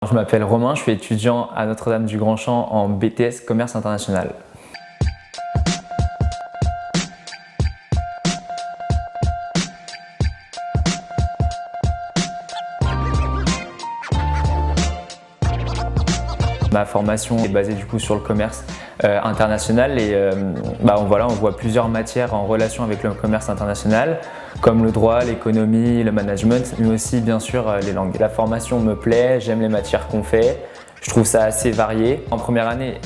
Je m'appelle Romain, je suis étudiant à Notre-Dame du Grand-Champ en BTS Commerce International. Ma formation est basée du coup sur le commerce international et on voit plusieurs matières en relation avec le commerce international comme le droit, l'économie, le management, mais aussi bien sûr les langues. La formation me plaît, j'aime les matières qu'on fait, je trouve ça assez varié. En première année,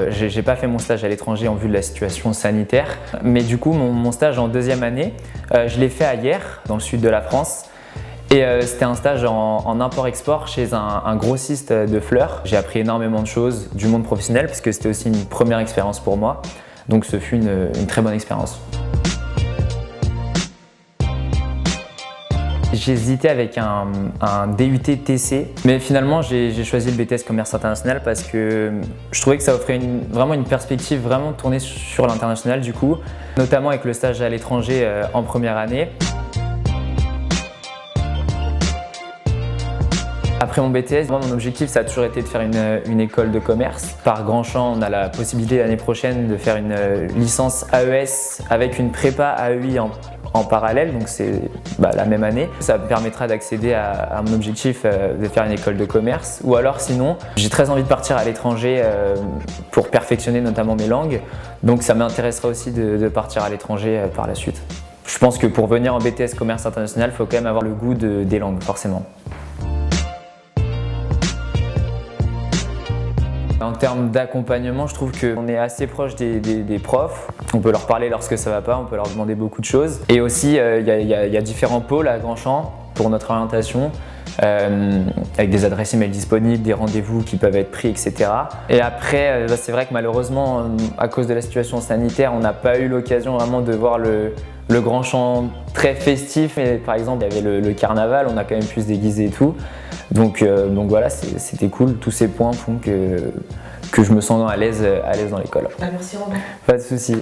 j'ai pas fait mon stage à l'étranger en vue de la situation sanitaire, mais du coup mon stage en deuxième année, je l'ai fait à Hyères, dans le sud de la France. Et c'était un stage en import-export chez un grossiste de fleurs. J'ai appris énormément de choses du monde professionnel parce que c'était aussi une première expérience pour moi. Donc ce fut une très bonne expérience. J'hésitais avec un DUT TC, mais finalement j'ai choisi le BTS Commerce International parce que je trouvais que ça offrait vraiment une perspective vraiment tournée sur l'international du coup, notamment avec le stage à l'étranger en première année. Après mon BTS, mon objectif ça a toujours été de faire une école de commerce. Par Grand-Champ, on a la possibilité l'année prochaine de faire une licence AES avec une prépa AEI en parallèle, donc c'est la même année. Ça me permettra d'accéder à mon objectif de faire une école de commerce. Ou alors sinon, j'ai très envie de partir à l'étranger pour perfectionner notamment mes langues. Donc ça m'intéressera aussi de partir à l'étranger par la suite. Je pense que pour venir en BTS Commerce International, il faut quand même avoir le goût des langues, forcément. En termes d'accompagnement, je trouve qu'on est assez proche des profs. On peut leur parler lorsque ça ne va pas, on peut leur demander beaucoup de choses. Et aussi, il y a différents pôles à Grand-Champ pour notre orientation, avec des adresses email disponibles, des rendez-vous qui peuvent être pris, etc. Et après, c'est vrai que malheureusement, à cause de la situation sanitaire, on n'a pas eu l'occasion vraiment de voir le Grand-Champ très festif. Et, par exemple, il y avait le carnaval, on a quand même pu se déguiser et tout. Donc voilà, c'était cool. Tous ces points font que je me sens à l'aise dans l'école. Merci Romain. Pas de souci.